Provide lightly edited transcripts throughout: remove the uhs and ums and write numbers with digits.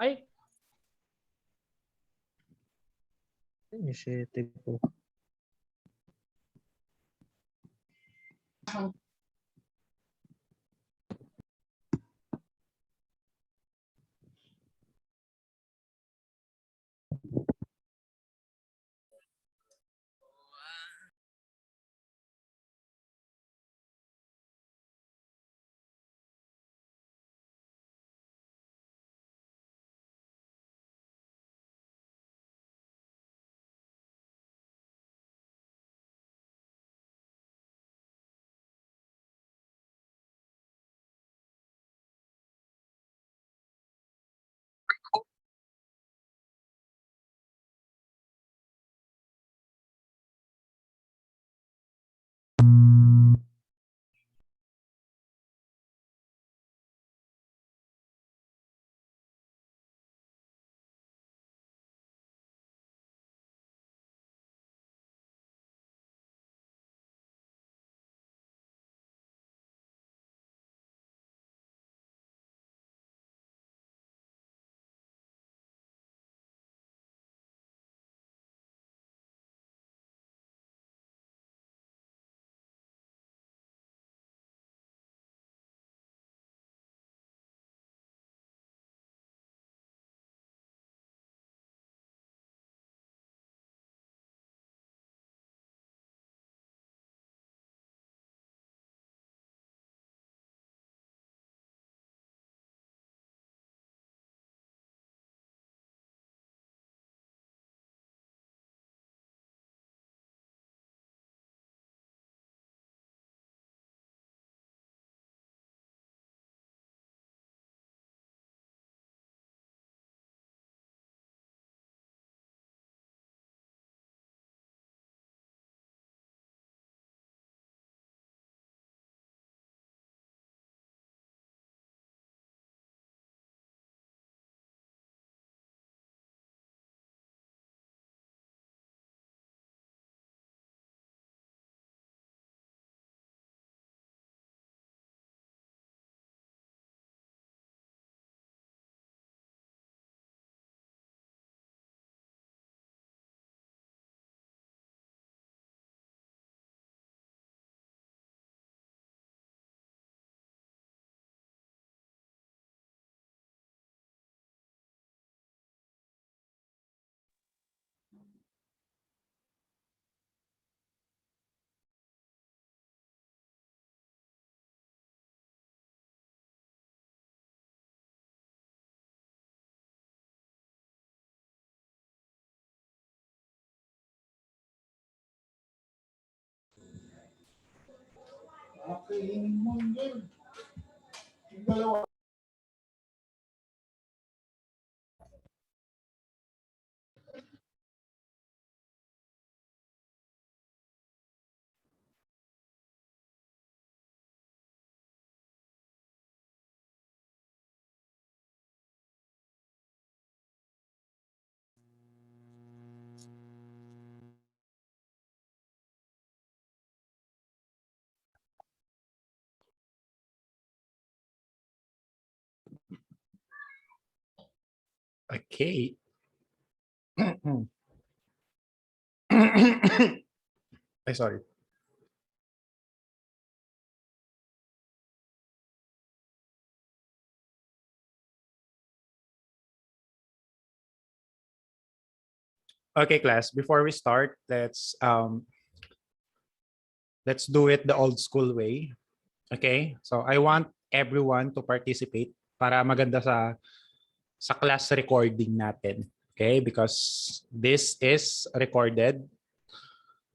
Ay, 7 po. Okay. Ay, sorry. Okay, class, before we start, let's do it the old school way. Okay? So I want everyone to participate para maganda sa class recording natin. Okay? Because this is recorded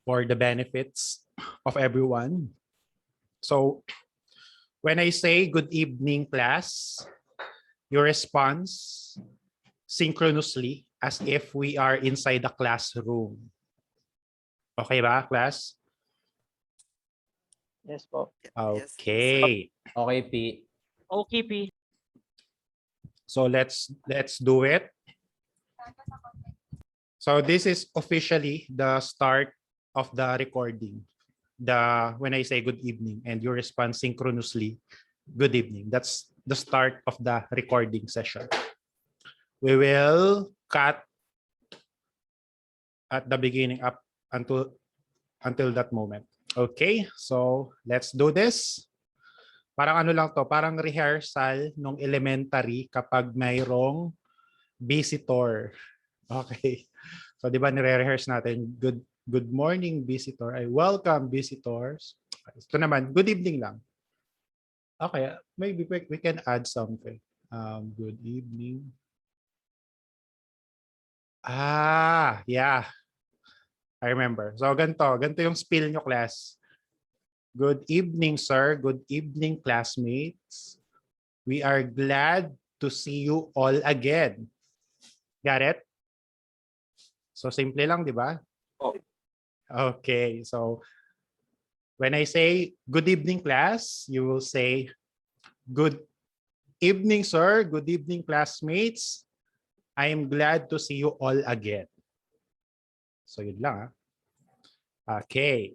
for the benefits of everyone. So when I say good evening, class, you response synchronously as if we are inside the classroom. Okay ba, class? Yes po. Okay. Okay, P. okay, P. So let's do it. So this is officially the start of the recording. When I say good evening and you respond synchronously, good evening. That's the start of the recording session. We will cut at the beginning up until that moment. Okay, so let's do this. Parang ano lang to, parang rehearsal nung elementary kapag mayroong visitor. Okay. So 'di ba nire-rehearse natin, good morning visitor, ay welcome visitors. Ito naman, good evening lang. Okay, maybe we can add something. Good evening. Yeah. I remember. So ganito yung spiel nyo, class. Good evening, sir. Good evening, classmates. We are glad to see you all again. Got it? So simple lang, di ba? Okay. So when I say good evening, class, you will say good evening, sir. Good evening, classmates. I am glad to see you all again. So yun lang. Okay.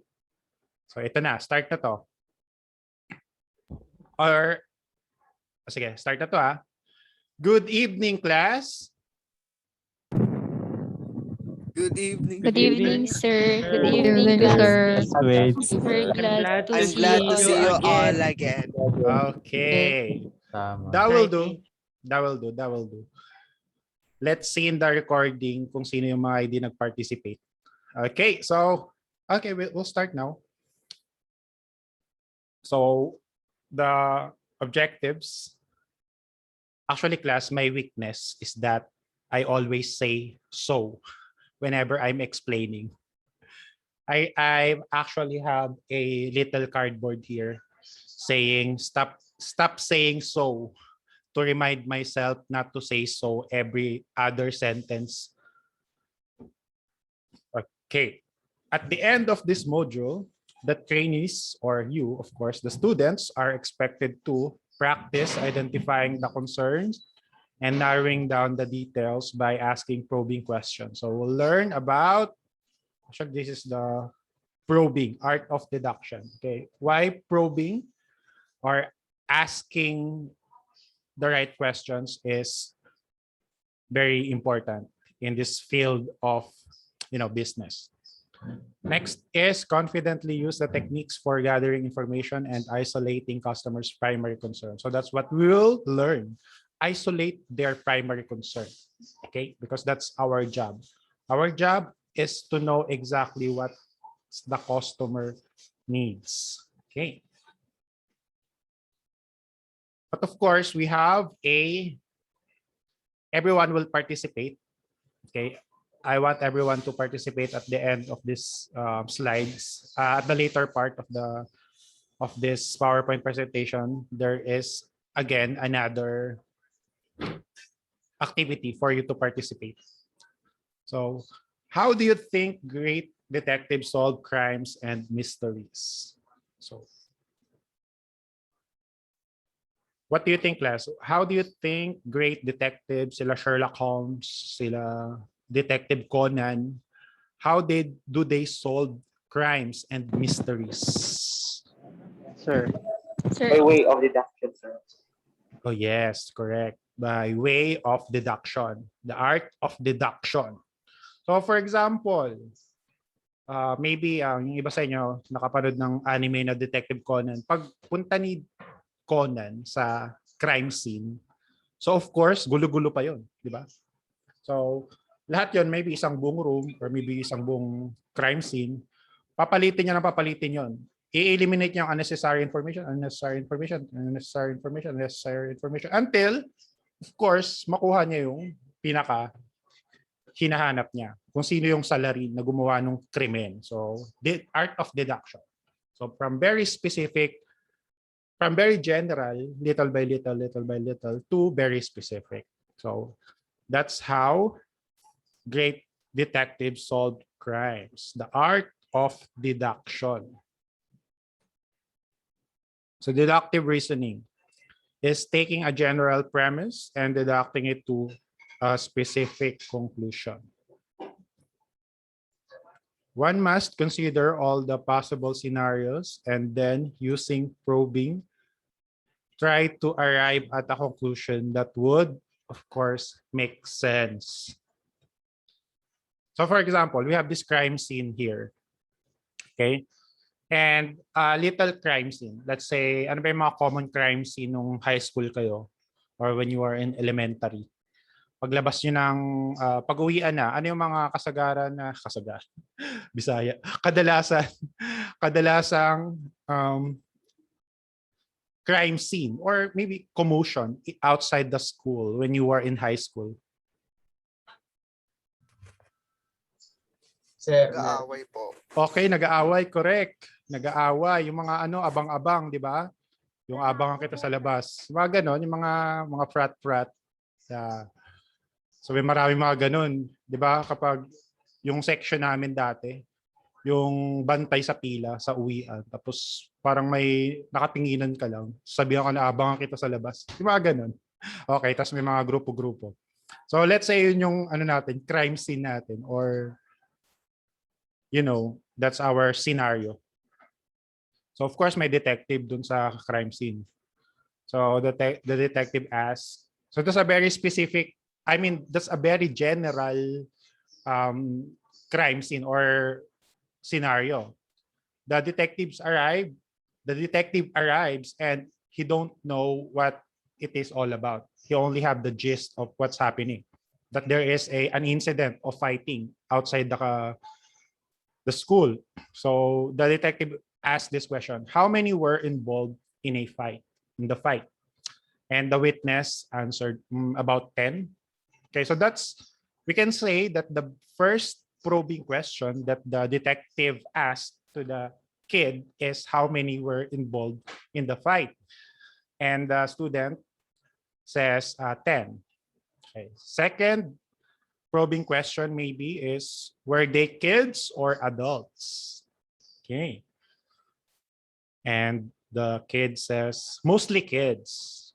So ito na, start na to. Or, sige, start na to Good evening, class. Good evening. Good evening, sir. Good Good evening, evening, sir. classmates. We're glad to I'm see glad to you see you all again. again. Okay. Tama. That will do. That will do. That will do. Let's see in the recording kung sino yung mga hindi nag-participate. Okay, so, okay, we'll start now. So, the objectives. Actually, class, my weakness is that I always say so whenever I'm explaining. I actually have a little cardboard here saying stop saying so, to remind myself not to say so every other sentence. Okay. At the end of this module, the trainees, or you, of course, the students, are expected to practice identifying the concerns and narrowing down the details by asking probing questions. So we'll learn about, actually, this is the probing, art of deduction. Okay. Why probing or asking the right questions is very important in this field of business. Next is confidently use the techniques for gathering information and isolating customers' primary concern. So that's what we will learn. Isolate their primary concern. Okay, because that's our job. Our job is to know exactly what the customer needs. Okay. But of course, we have everyone will participate. Okay. I want everyone to participate at the end of this slides. At the later part of this PowerPoint presentation, there is again another activity for you to participate. So, how do you think great detectives solve crimes and mysteries? So, what do you think, class? How do you think great detectives, sila Sherlock Holmes, sila Detective Conan, how do they solve crimes and mysteries? Sir. Sir, By way of deduction, sir. Oh yes, correct. By way of deduction, the art of deduction. So for example, maybe yung iba sa inyo nakapanood ng anime na Detective Conan. Pag punta ni Conan sa crime scene, so of course, gulo-gulo pa yon, di ba? So lahat yon, maybe isang buong room or maybe isang buong crime scene, papalitin niya ng papalitin yon. I-eliminate niya ang unnecessary information until, of course, makuha niya yung pinaka hinahanap niya. Kung sino yung salary na gumawa ng krimen. So, the art of deduction. So, from very specific, from very general, little by little, to very specific. So, that's how great detectives solve crimes. The art of deduction. So deductive reasoning is taking a general premise and deducting it to a specific conclusion. One must consider all the possible scenarios and then using probing, try to arrive at a conclusion that would of course, makes sense. So for example, we have this crime scene here. Okay? And a little crime scene. Let's say, ano ba yung mga common crime scene nung high school kayo or when you are in elementary? Paglabas nyo ng pag-uwian na, ano yung mga kasagaran, Bisaya, kadalasang crime scene or maybe commotion outside the school when you were in high school? Nag-aaway po. Okay, nag-aaway, correct. Nag-aaway, yung mga abang-abang, di ba? Yung abangan kita sa labas. Yung mga ganon, yung mga frat-frat. Yeah. So may maraming mga ganon, di ba? Kapag yung section namin dati, yung bantay sa pila, sa uwian, tapos parang may nakatinginan ka lang, sabihan ka na abangan kita sa labas. Yung mga ganon. Okay, tapos may mga grupo-grupo. So let's say yun yung natin, crime scene natin or that's our scenario. So of course may detective dun sa crime scene. So the detective asks, so that's a very specific, that's a very general crime scene or scenario. The detective arrives and he don't know what it is all about. He only have the gist of what's happening. That there is an incident of fighting outside the school. So the detective asked this question: how many were involved in the fight? And the witness answered about 10. Okay, so we can say that the first probing question that the detective asked to the kid is how many were involved in the fight. And the student says 10. Okay. Second probing question maybe is, were they kids or adults? Okay. And the kid says, mostly kids.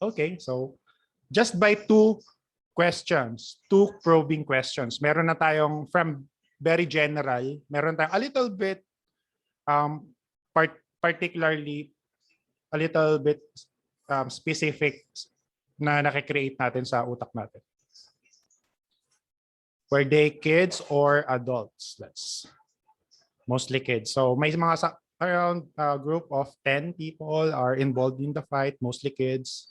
Okay, so just by two probing questions, meron na tayong from very general, meron tayong a little bit particularly a little bit specific na nakikreate natin sa utak natin. Were they kids or adults? Mostly kids. So may mga around a group of 10 people are involved in the fight, mostly kids.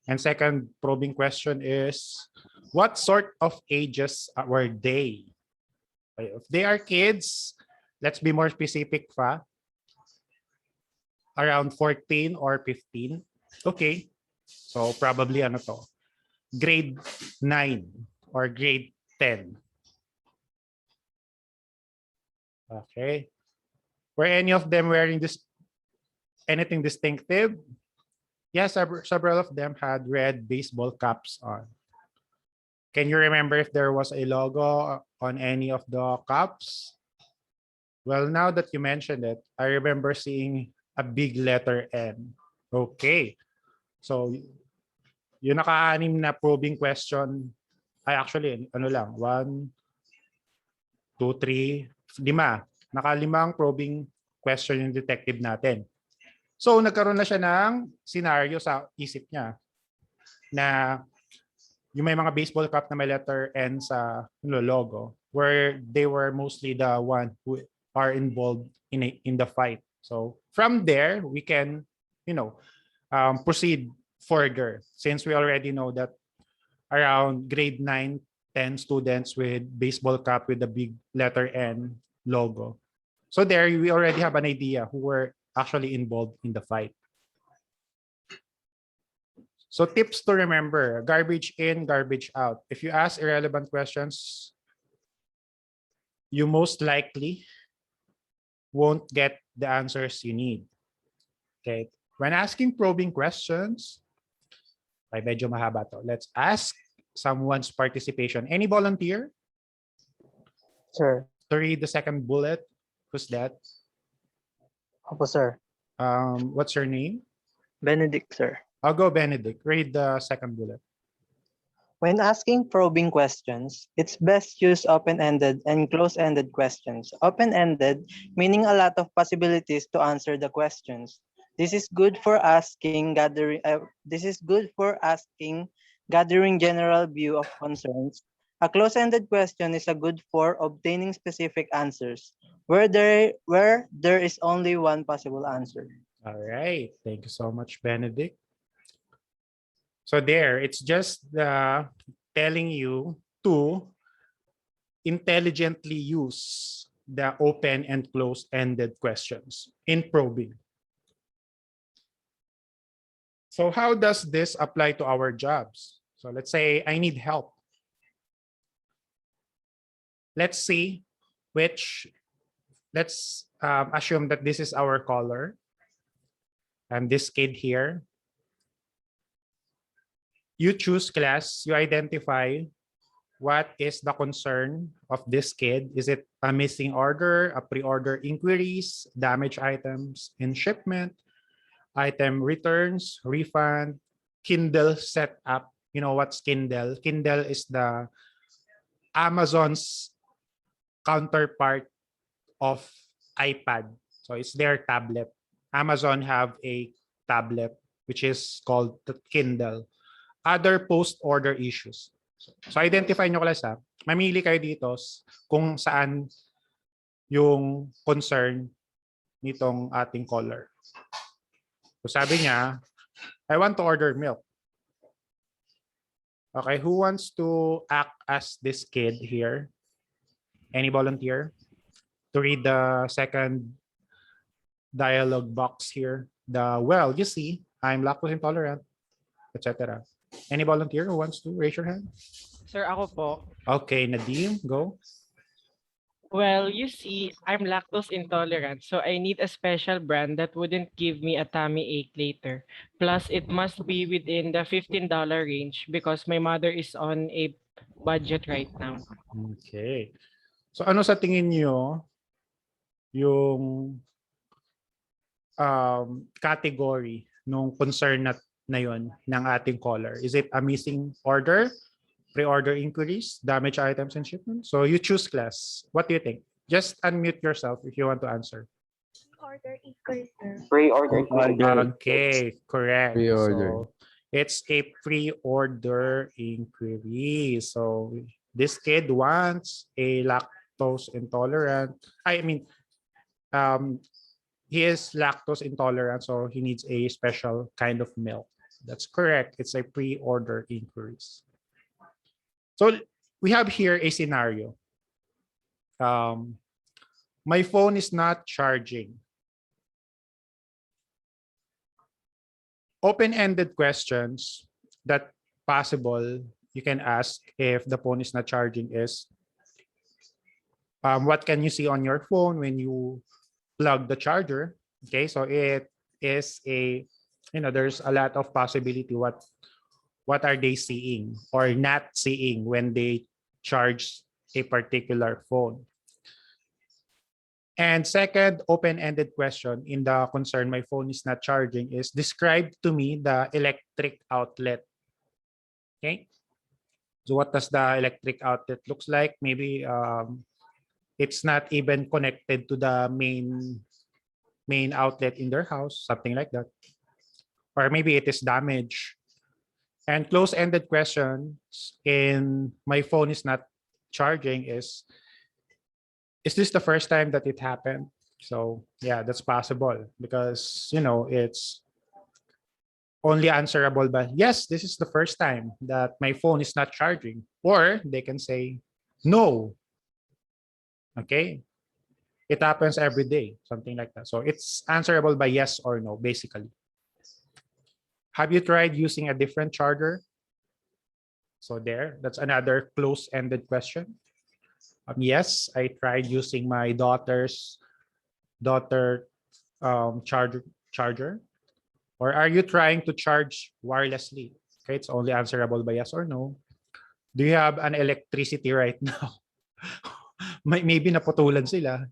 And second probing question is, what sort of ages were they? If they are kids, let's be more specific pa. Around 14 or 15. Okay. So probably grade 9 or grade 10. Okay. Were any of them wearing anything distinctive? Yes, several of them had red baseball caps on. Can you remember if there was a logo on any of the caps? Well, now that you mentioned it, I remember seeing a big letter N. Okay. So, yung naka-anim na probing question, ay actually, 1, 2, 3, 5. Naka-5 probing question yung detective natin. So, nagkaroon na siya ng scenario sa isip niya na yung may mga baseball cap na may letter N sa logo, where they were mostly the one who are involved in the fight. So, from there, we can, proceed further, since we already know that around grade 9, 10 students with baseball cap with the big letter N logo. So there, we already have an idea who were actually involved in the fight. So tips to remember: garbage in, garbage out. If you ask irrelevant questions, you most likely won't get the answers you need. Okay. When asking probing questions, ay medyo mahaba to. Let's ask someone's participation. Any volunteer? Sir. To read the second bullet. Who's that? Opo, sir. What's your name? Benedict, sir. I'll go Benedict. Read the second bullet. When asking probing questions, it's best use open-ended and close-ended questions. Open-ended, meaning a lot of possibilities to answer the questions. This is good for asking gathering general view of concerns. A close-ended question is a good for obtaining specific answers, where there is only one possible answer. All right. Thank you so much, Benedict. So there, it's just telling you to intelligently use the open and closed-ended questions in probing. So how does this apply to our jobs? So let's say I need help. Let's see let's assume that this is our caller. And this kid here. You choose class, you identify what is the concern of this kid. Is it a missing order, a pre-order inquiries, damaged items in shipment, item returns, refund, Kindle setup? You know what's Kindle? Kindle is the Amazon's counterpart of iPad. So it's their tablet. Amazon have a tablet which is called the Kindle. Other post-order issues. So identify nyo class ha. Mamili kayo dito kung saan yung concern nitong ating caller. So sabi niya, I want to order milk. Okay, who wants to act as this kid here? Any volunteer to read the second dialogue box here? Well, you see, I'm lactose intolerant, etc. Any volunteer who wants to raise your hand? Sir, ako po. Okay, Nadim, go. Well, you see, I'm lactose intolerant, so I need a special brand that wouldn't give me a tummy ache later. Plus, it must be within the $15 range because my mother is on a budget right now. Okay. So ano sa tingin niyo yung category nung concern na yun ng ating caller? Is it a missing order, pre-order inquiries, damaged items and shipment? So you choose class. What do you think? Just unmute yourself if you want to answer. Order inquiry, sir. Pre-order. Okay, correct. Pre-order. So it's a pre-order inquiry. So this kid wants a lactose intolerant. He is lactose intolerant, so he needs a special kind of milk. That's correct. It's a pre-order inquiries. So we have here a scenario. My phone is not charging. Open-ended questions that possible you can ask if the phone is not charging is, what can you see on your phone when you plug the charger? Okay, so it is there's a lot of possibility what are they seeing or not seeing when they charge a particular phone. And second open-ended question in the concern my phone is not charging is, describe to me the electric outlet. Okay, so what does the electric outlet looks like? Maybe it's not even connected to the main outlet in their house, something like that. Or maybe it is damaged. And close-ended questions in my phone is not charging is this the first time that it happened? So yeah, that's possible because it's only answerable by yes, this is the first time that my phone is not charging. Or they can say no. Okay, it happens every day, something like that. So it's answerable by yes or no, basically. Have you tried using a different charger? So that's another close-ended question. Yes, I tried using my daughter's charger. Or are you trying to charge wirelessly? Okay, it's only answerable by yes or no. Do you have an electricity right now? Maybe naputulan sila.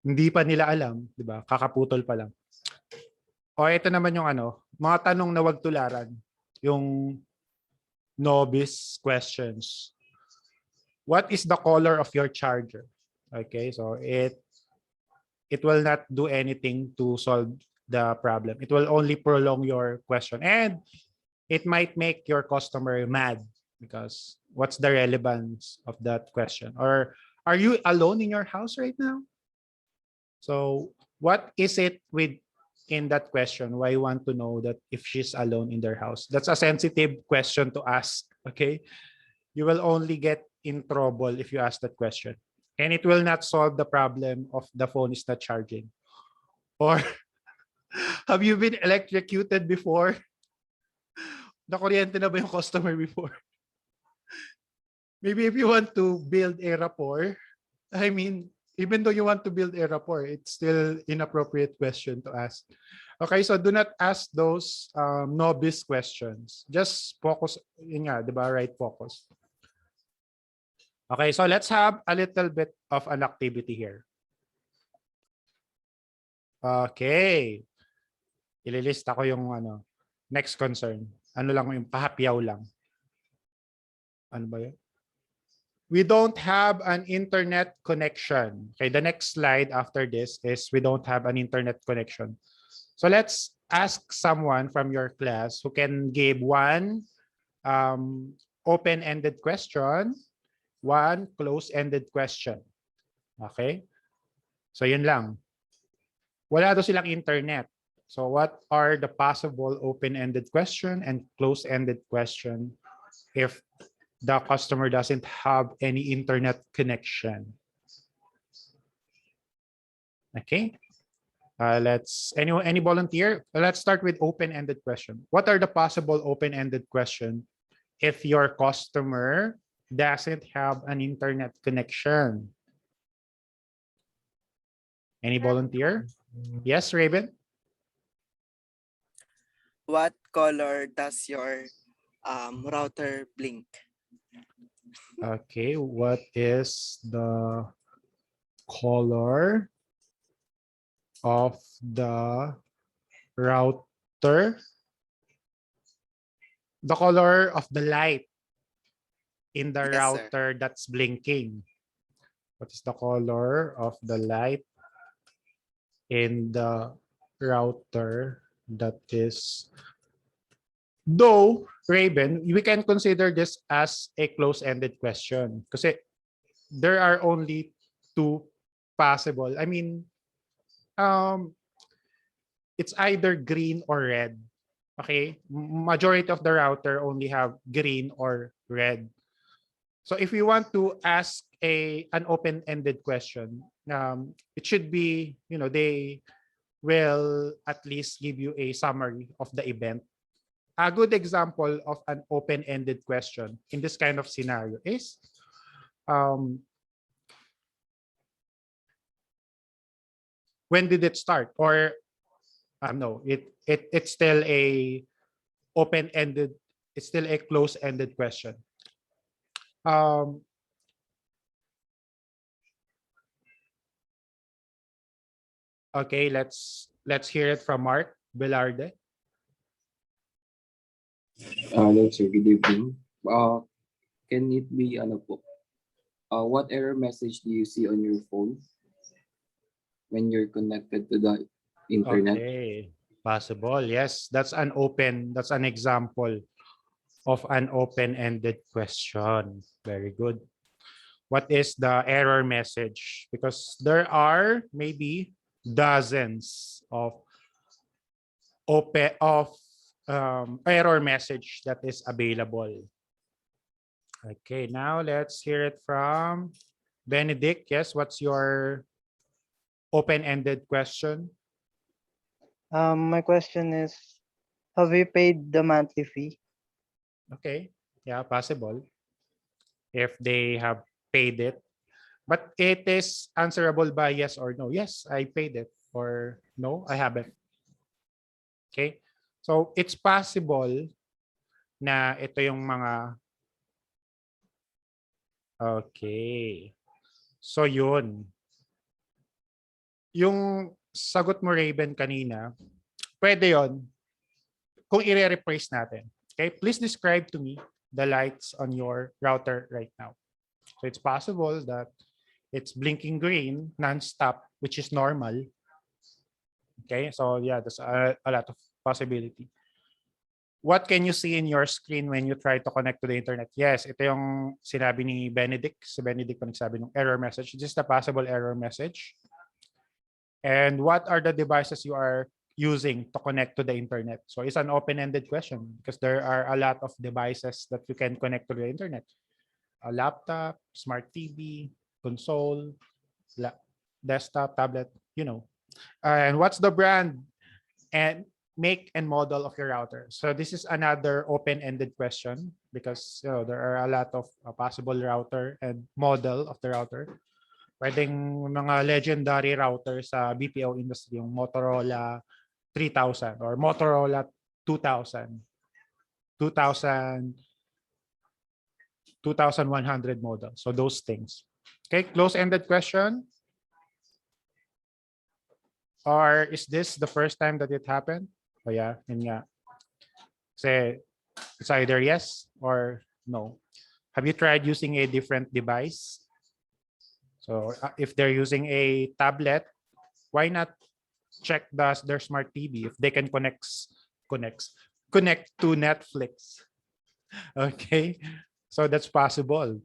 Hindi pa nila alam, di ba? Kakaputol pa lang. O ito naman yung mga tanong na wag tularan, yung novice questions. What is the color of your charger? Okay, so it will not do anything to solve the problem. It will only prolong your question. And it might make your customer mad because what's the relevance of that question? Or are you alone in your house right now? So what is it with in that question? Why you want to know that if she's alone in their house? That's a sensitive question to ask. Okay. You will only get in trouble if you ask that question. And it will not solve the problem of the phone is not charging. Or have you been electrocuted before? Nakuryente na ba yung customer before? Maybe if you want to build a rapport, I mean, even though you want to build a rapport, it's still inappropriate question to ask. Okay, so do not ask those novice questions. Just focus, yun nga, di ba? Right focus. Okay, so let's have a little bit of an activity here. Okay. Ililista ko yung next concern. Ano lang yung pahapyaw lang. Ano ba yun? We don't have an internet connection. Okay, the next slide after this is we don't have an internet connection. So let's ask someone from your class who can give one open-ended question, one close-ended question. Okay? So yun lang. Wala daw silang internet. So what are the possible open-ended question and close-ended question if the customer doesn't have any internet connection? Okay. Any volunteer? Let's start with open-ended question. What are the possible open-ended question if your customer doesn't have an internet connection? Any volunteer? Yes, Raven? What color does your router blink? Okay, what is the color of the router? The color of the light in the Yes, sir. router that's blinking. What is the color of the light in the router that is... Though, Raven, we can consider this as a close-ended question kasi there are only two possible. I mean, it's either green or red. Okay? Majority of the router only have green or red. So if you want to ask an open-ended question, it should be, they will at least give you a summary of the event. A good example of an open-ended question in this kind of scenario is when did it start? Or no, it's still a open-ended, it's still a close-ended question. Okay, let's hear it from Mark Velarde. Hello, sir. Good evening. Can it be what error message do you see on your phone when you're connected to the internet? Okay, possible. Yes, that's an example of an open-ended question. Very good. What is the error message? Because there are maybe dozens of error message that is available. Okay, now let's hear it from Benedict. Yes, what's your open-ended question? My question is, have you paid the monthly fee? Okay, yeah, possible. If they have paid it. But it is answerable by yes or no. Yes, I paid it. Or no, I haven't. Okay? So, it's possible na ito yung mga... Okay. So, yun. Yung sagot mo, Raven, kanina, pwede yon kung i-rephrase natin. Okay? Please describe to me the lights on your router right now. So, it's possible that it's blinking green non-stop, which is normal. Okay? So, yeah, there's a lot of possibility. what can you see in your screen when you try to connect to the internet? Yes, ito yung sinabi ni Benedict. Si Benedict pa nagsabi ng error message. This is the possible error message. And what are the devices you are using to connect to the internet? So it's an open-ended question because there are a lot of devices that you can connect to the internet. A laptop, smart TV, console, desktop, tablet, you know. And what's the brand and make and model of your router? So this is another open-ended question because there are a lot of possible router and model of the router. Pwedeng mga legendary router sa BPO industry, yung Motorola 3000 or Motorola 2000, 2000, 2100 model. So those things. Okay, close-ended question. Or is this the first time that it happened? Oh yeah, yun nga. Kasi it's either yes or no. Have you tried using a different device? So if they're using a tablet, why not check their smart TV if they can connect to Netflix? Okay, so that's possible.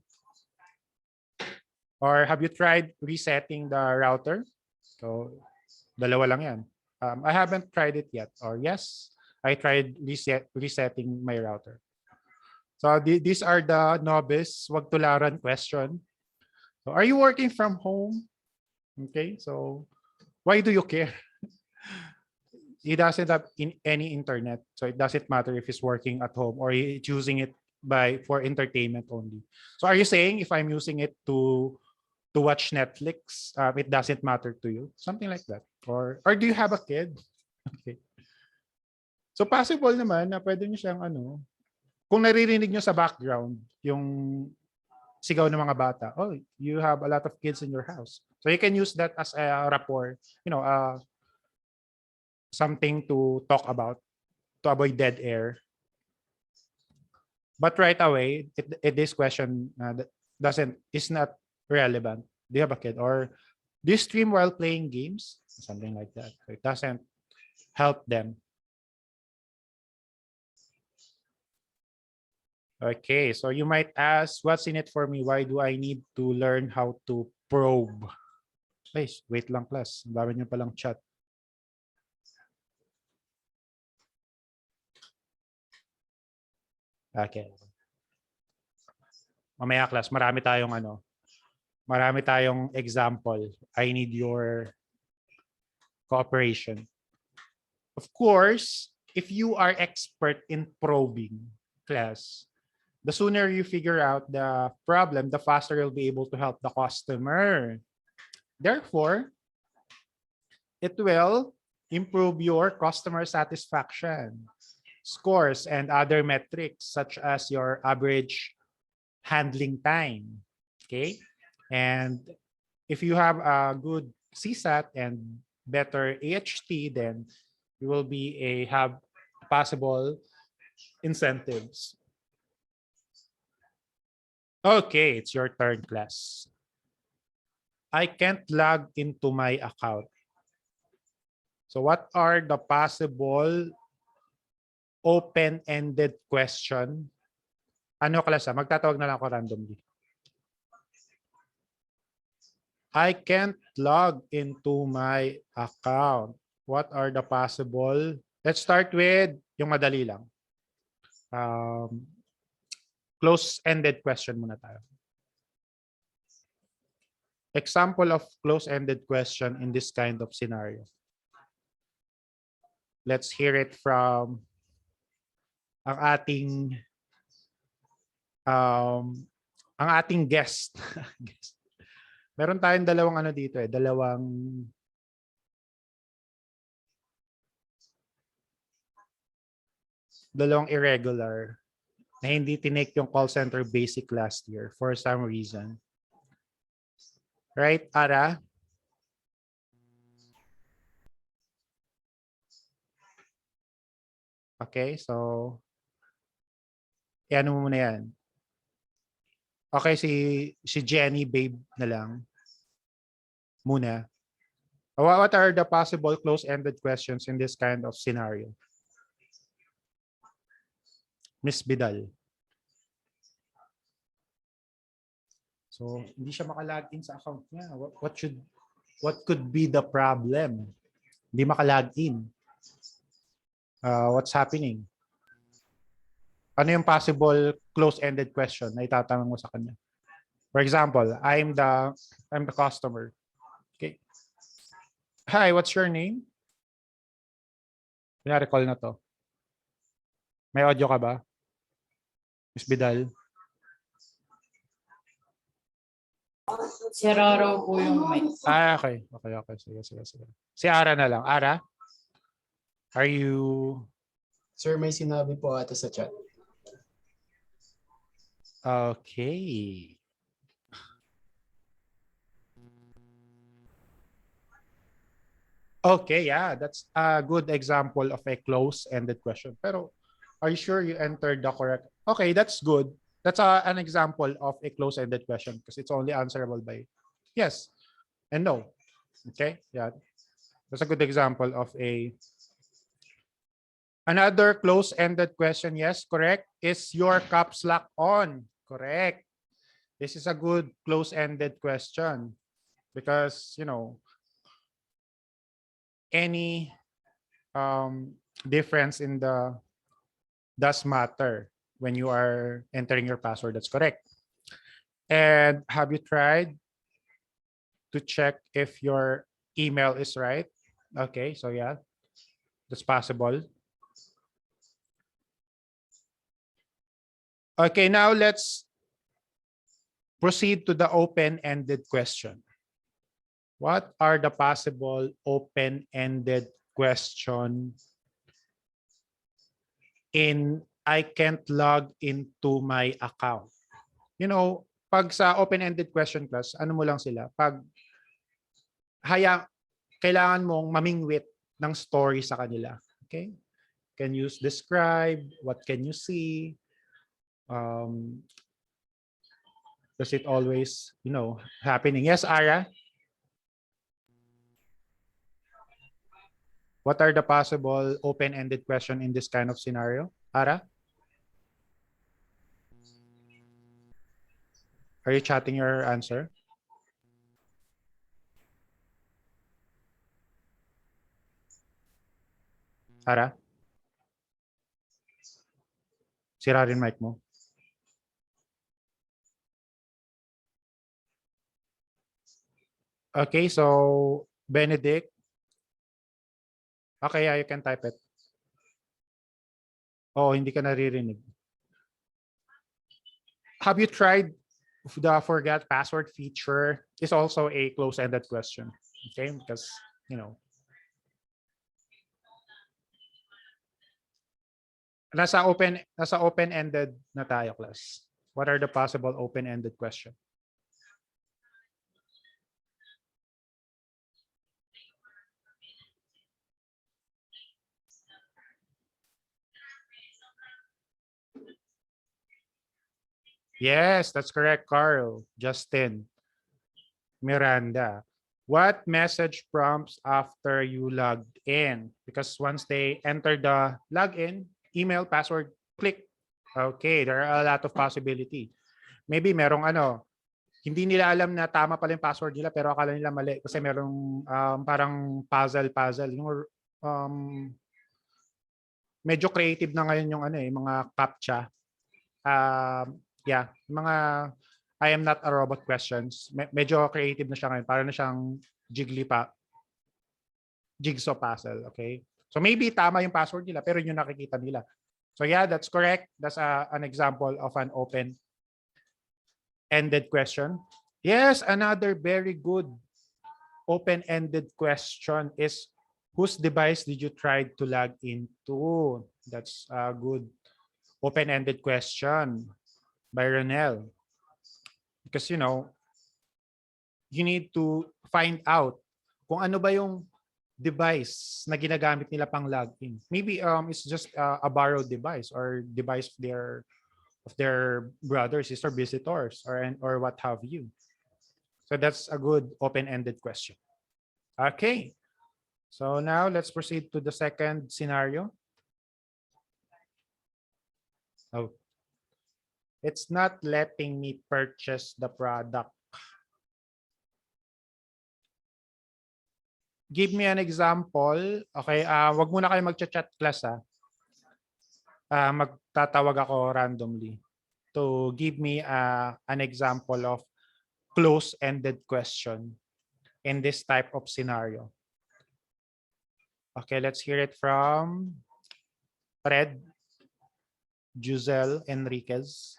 Or have you tried resetting the router? So dalawa lang yan. I haven't tried it yet. Or yes, I tried resetting my router. So these are the novice wag tularan question. So are you working from home? Okay, so why do you care? He doesn't have any internet, so it doesn't matter if he's working at home or he's using it for entertainment only. So are you saying if I'm using it to watch Netflix, it doesn't matter to you? Something like that. Or do you have a kid? Okay. So possible naman na pwede niyo siyang kung naririnig niyo sa background yung sigaw ng mga bata, oh, you have a lot of kids in your house. So you can use that as a rapport, something to talk about to avoid dead air. But right away, this question is not relevant. Do you have a kid? Or do you stream while playing games? Something like that. So it doesn't help them. Okay, so you might ask, what's in it for me? Why do I need to learn how to probe? Ay, wait lang class. Ang dami niyo palang chat. Okay. Mamaya class, marami tayong example. I need your cooperation. Of course, if you are expert in probing, class, the sooner you figure out the problem, the faster you'll be able to help the customer. Therefore, it will improve your customer satisfaction scores and other metrics such as your average handling time. Okay. And if you have a good CSAT and better AHT, then you will have possible incentives. Okay, it's your turn, class. I can't log into my account. So what are the possible open-ended question? Ano class? Magtatawag na lang ako randomly. I can't log into my account. What are the possible? Let's start with yung madali lang. Close-ended question muna tayo. Example of close-ended question in this kind of scenario. Let's hear it from ang ating guest. Meron tayong dalawang dito dalawang irregular na hindi tinake yung call center basic last year for some reason. Right, Ara? Okay, so ano mo muna yan. Okay, si Jenny Babe na lang muna. What are the possible close-ended questions in this kind of scenario? Miss Bidal. So, hindi siya makalagin sa account niya. What could be the problem? Hindi makalagin. What's happening? Ano yung possible close-ended question na itatanong mo sa kanya? For example, I'm the customer. Okay. Hi, what's your name? Recall na to. May audio ka ba? Miss Bidal? Sira raw po yung mic. Okay. Sige. Si Ara na lang. Ara? Are you... Sir, may sinabi po ata sa chat. Okay. Okay, yeah, that's a good example of a close-ended question. Pero are you sure you entered the correct? Okay, that's good. That's an example of a close-ended question because it's only answerable by yes and no. Okay, yeah, that's a good example of a another close-ended question. Yes, correct. Is your caps lock on? Correct. This is a good close-ended question because any difference in the does matter when you are entering your password. That's correct. And have you tried to check if your email is right? Okay, so yeah, that's possible. Okay, now let's proceed to the open-ended question. What are the possible open-ended question in I can't log into my account? Pag sa open-ended question class, ano mo lang sila? Pag kailangan mong mamingwit ng story sa kanila. Okay? Can you describe? What can you see? Does it always, happening? Yes, Ara? What are the possible open-ended question in this kind of scenario? Ara? Are you chatting your answer? Ara? Sira rin mic mo. Okay, so Benedict. Okay, yeah, you can type it. Oh, hindi ka naririnig. Have you tried the forget password feature? Is also a close-ended question. Okay, because nasa open-ended na tayo, class. What are the possible open-ended question? Yes, that's correct, Carl. Justin. Miranda. What message prompts after you logged in? Because once they enter the login, email, password, click. Okay, there are a lot of possibility. Maybe merong hindi nila alam na tama pala yung password nila pero akala nila mali kasi merong parang puzzle. Medyo creative na ngayon yung mga CAPTCHA. Yeah, mga I am not a robot questions. Medyo creative na siya ngayon. Para na siyang jigsaw puzzle, okay? So maybe tama yung password nila pero yun yung nakikita nila. So yeah, that's correct. That's an example of an open-ended question. Yes, another very good open-ended question is whose device did you try to log into? That's a good open-ended question by Ronel. Because you need to find out kung ano ba yung device na ginagamit nila pang login. Maybe it's just a borrowed device or device of their brothers, sister, visitors, or what have you. So that's a good open-ended question. Okay. So now let's proceed to the second scenario. Oh, it's not letting me purchase the product. Give me an example. Okay, wag muna kayo magcha-chat class magtatawag ako randomly to give me an example of close-ended question in this type of scenario. Okay, let's hear it from Fred, Giselle, Enriquez.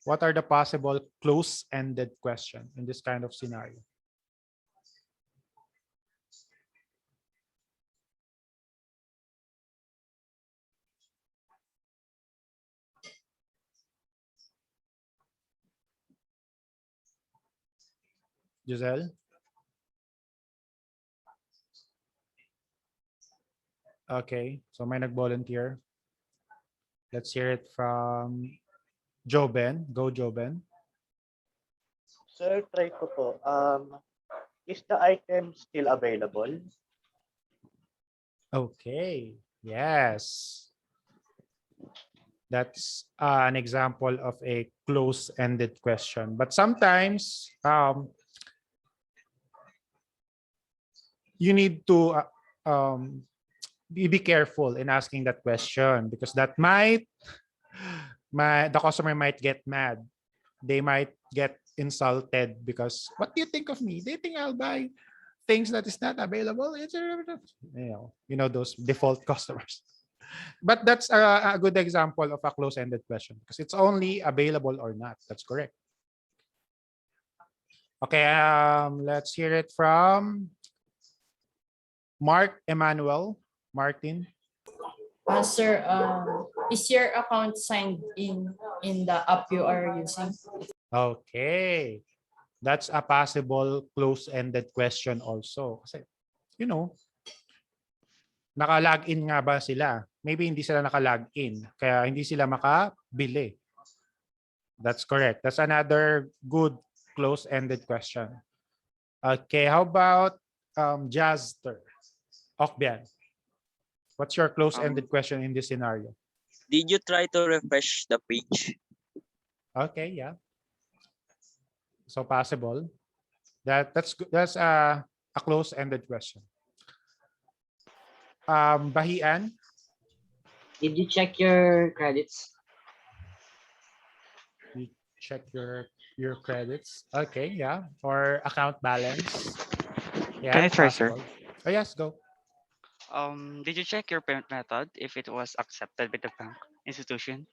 What are the possible close-ended question in this kind of scenario? Giselle? Okay, so may nag-volunteer. Let's hear it from Joben. Go, Joben. Sir, try ko po. Is the item still available? Okay, yes. That's an example of a close-ended question. But sometimes you need to be careful in asking that question because that the customer might get mad. They might get insulted because what do you think of me? They think I'll buy things that is not available. You know those default customers. But that's a good example of a close-ended question because it's only available or not. That's correct. Okay, let's hear it from Mark Emmanuel. Martin. Sir, is your account signed in the app you are using? Okay. That's a possible close-ended question also. Kasi, you know, naka-login nga ba sila? Maybe hindi sila naka-login, kaya hindi sila makabili. That's correct. That's another good close-ended question. Okay, how about Jazzer? Okbian. What's your close-ended question in this scenario? Did you try to refresh the page? Okay, yeah. So possible. That's a close-ended question. Bahian. Did you check your credits? You check your credits. Okay, yeah. Or account balance. Yeah, Can I try, possible. Oh yes, go. Did you check your payment method if it was accepted by the bank institution?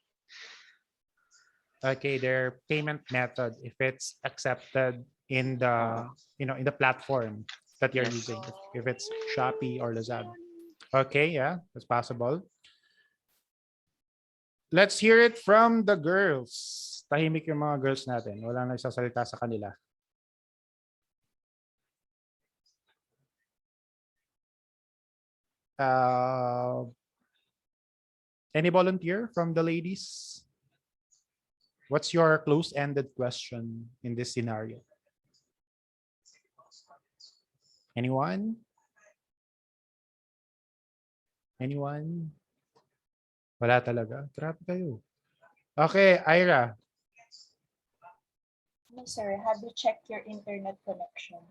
Okay, their payment method if it's accepted in the in the platform that you're Yes. using. If it's Shopee or Lazada. Okay, yeah, that's possible. Let's hear it from the girls. Tahimik yung mga girls natin. Wala nagsasalita sa kanila. Any volunteer from the ladies? What's your close-ended question in this scenario? Anyone? Anyone? Wala talaga. Grabe kayo. Okay, Ira. No, sir. Have you checked your internet connection?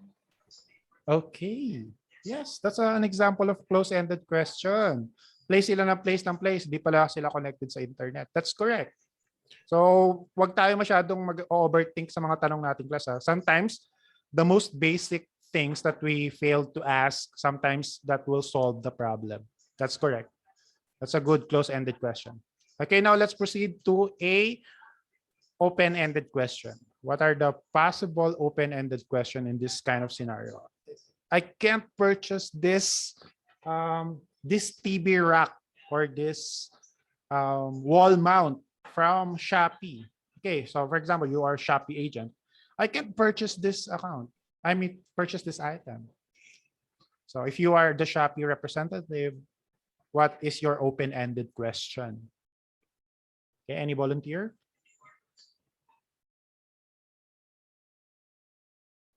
Okay. Yes, that's an example of close-ended question. Place sila ng place ng place, di pala sila connected sa internet. That's correct. So, wag tayo masyadong mag-overthink sa mga tanong nating class. Sometimes, the most basic things that we failed to ask, sometimes that will solve the problem. That's correct. That's a good close-ended question. Okay, now let's proceed to a open-ended question. What are the possible open-ended question in this kind of scenario? I can't purchase this this TV rack or this wall mount from Shopee. Okay, so for example, you are a Shopee agent. I can't purchase this account. I mean, purchase this item. So if you are the Shopee representative, what is your open-ended question? Okay, any volunteer?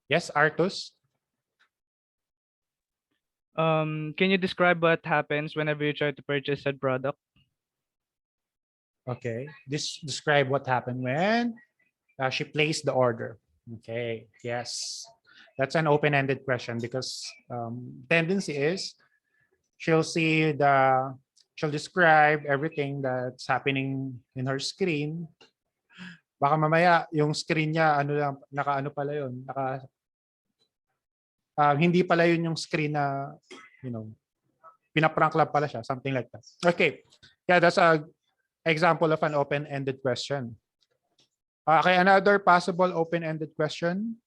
Yes, Artus? Can you describe what happens whenever you try to purchase a product? Okay. Describe what happened when she placed the order. Okay. Yes. That's an open-ended question because tendency is she'll describe everything that's happening in her screen. Baka mamaya yung screen niya ano lang naka-ano pala yun, hindi pala yun yung screen na pinaprank lang pala siya, something like that. Okay. Yeah, that's a example of an open-ended question. Okay, another possible open-ended question.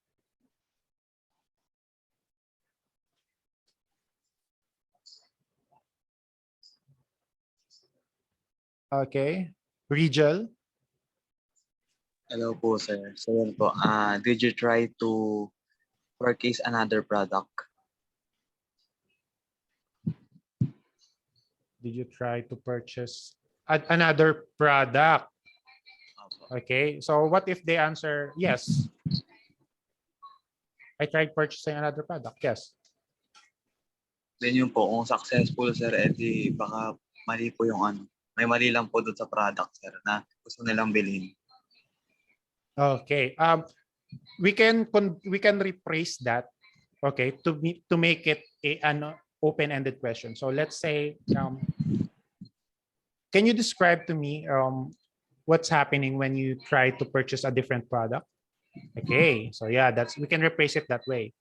Okay. Rigel. Hello po, sir. So yun po, did you try to purchase another product? Did you try to purchase another product? Okay, so what if they answer yes? I tried purchasing another product. Yes. Then yun po, kung successful, sir, edi baka mali po yung ano. May mali lang po doon sa product, sir, na gusto nilang bilhin. Okay. We can rephrase that. Okay, to make it an open-ended question. So let's say, can you describe to me what's happening when you try to purchase a different product? Okay, so yeah, we can rephrase it that way.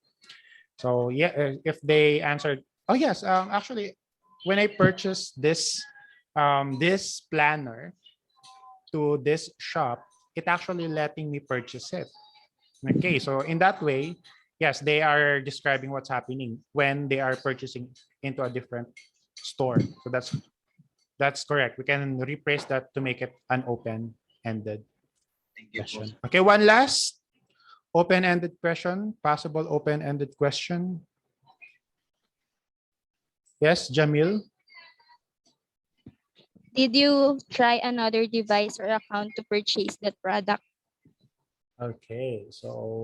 So yeah, if they answered, oh yes, actually, when I purchased this this planner to this shop, it actually letting me purchase it. Okay, so in that way, yes, they are describing what's happening when they are purchasing into a different store. So that's correct. We can rephrase that to make it an open-ended question. Okay, one last open-ended question, possible open-ended question. Yes, Jamil. Did you try another device or account to purchase that product? Okay, so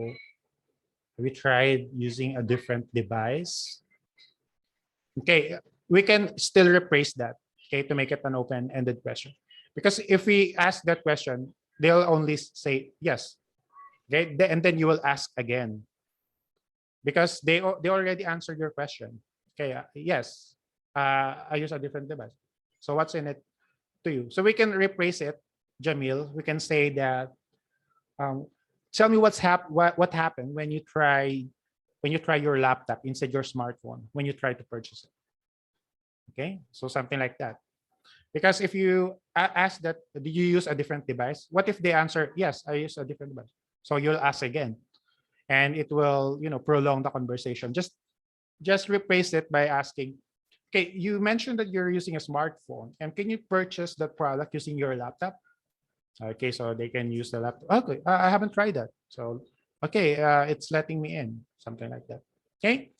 we tried using a different device. Okay, we can still rephrase that, okay, to make it an open-ended question. Because if we ask that question, they'll only say yes. Okay, and then you will ask again. Because they already answered your question. Okay, yes, I use a different device. So what's in it to you? So we can rephrase it, Jamil. We can say that, tell me what happened when you try your laptop instead your smartphone when you try to purchase it. Okay, so something like that. Because if you ask that, did you use a different device? What if they answer, yes, I use a different device? So you'll ask again, and it will prolong the conversation. Just replace it by asking, okay, you mentioned that you're using a smartphone, and can you purchase that product using your laptop? Okay, so they can use the laptop. Okay, I haven't tried that. So, okay, it's letting me in, something like that. Okay.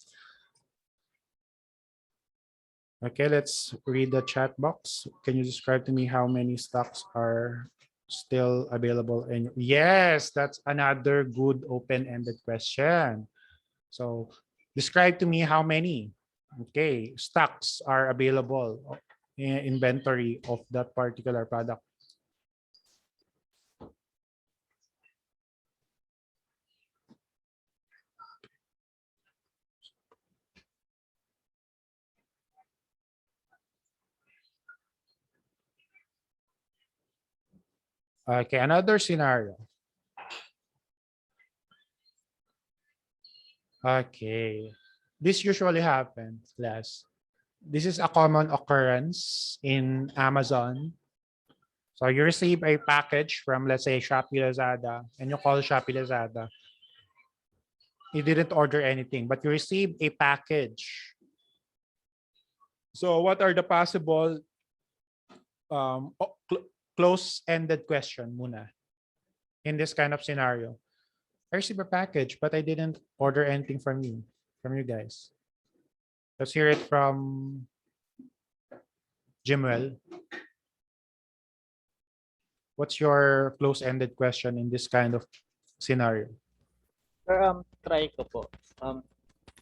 Okay, let's read the chat box. Can you describe to me how many stocks are still available? And yes, that's another good open-ended question. So describe to me how many, okay, stocks are available in inventory of that particular product. Okay, another scenario. Okay, this usually happens, class. This is a common occurrence in Amazon. So you receive a package from, let's say, Shopee Lazada, and you call Shopee Lazada. You didn't order anything, but you received a package. So what are the possible close-ended question muna in this kind of scenario? I received a package, but I didn't order anything from you guys. Let's hear it from Jimwell. What's your close-ended question in this kind of scenario? Sir, try ko po.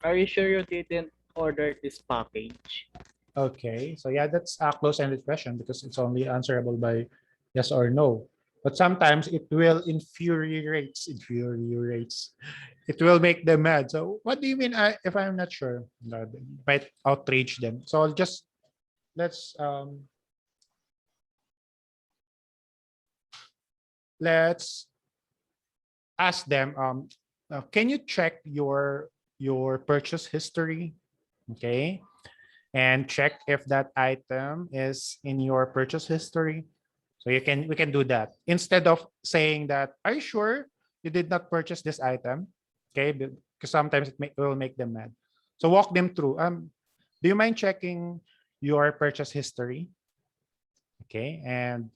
Are you sure you didn't order this package? Okay, so yeah, that's a close-ended question because it's only answerable by Yes or no. But sometimes it will infuriates. It will make them mad. So what do you mean if I'm not sure? No, it might outrage them. So let's let's ask them, can you check your purchase history? Okay. And check if that item is in your purchase history. So we can do that instead of saying that, are you sure you did not purchase this item? Okay, because sometimes it will make them mad. So walk them through. Do you mind checking your purchase history? Okay, and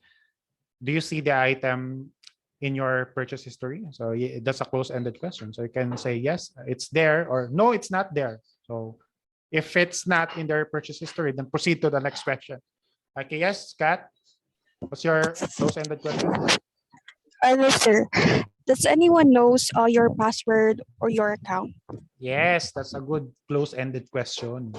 do you see the item in your purchase history? So that's a close-ended question. So you can say yes, it's there, or no, it's not there. So if it's not in their purchase history, then proceed to the next question. Okay, yes, Kat? What's your close-ended question? Hello, sir. Does anyone knows your password or your account? Yes, that's a good close-ended question.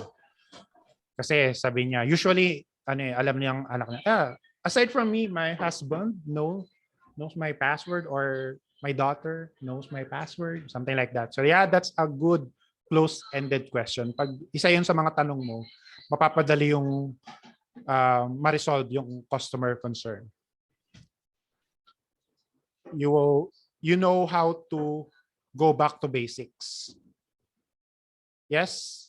Kasi sabi niya, usually, alam niyang anak niya, aside from me, my husband knows my password, or my daughter knows my password, something like that. So yeah, that's a good close-ended question. Pag isa yun sa mga tanong mo, mapapadali yung ma-resolve yung customer concern. You know how to go back to basics. Yes?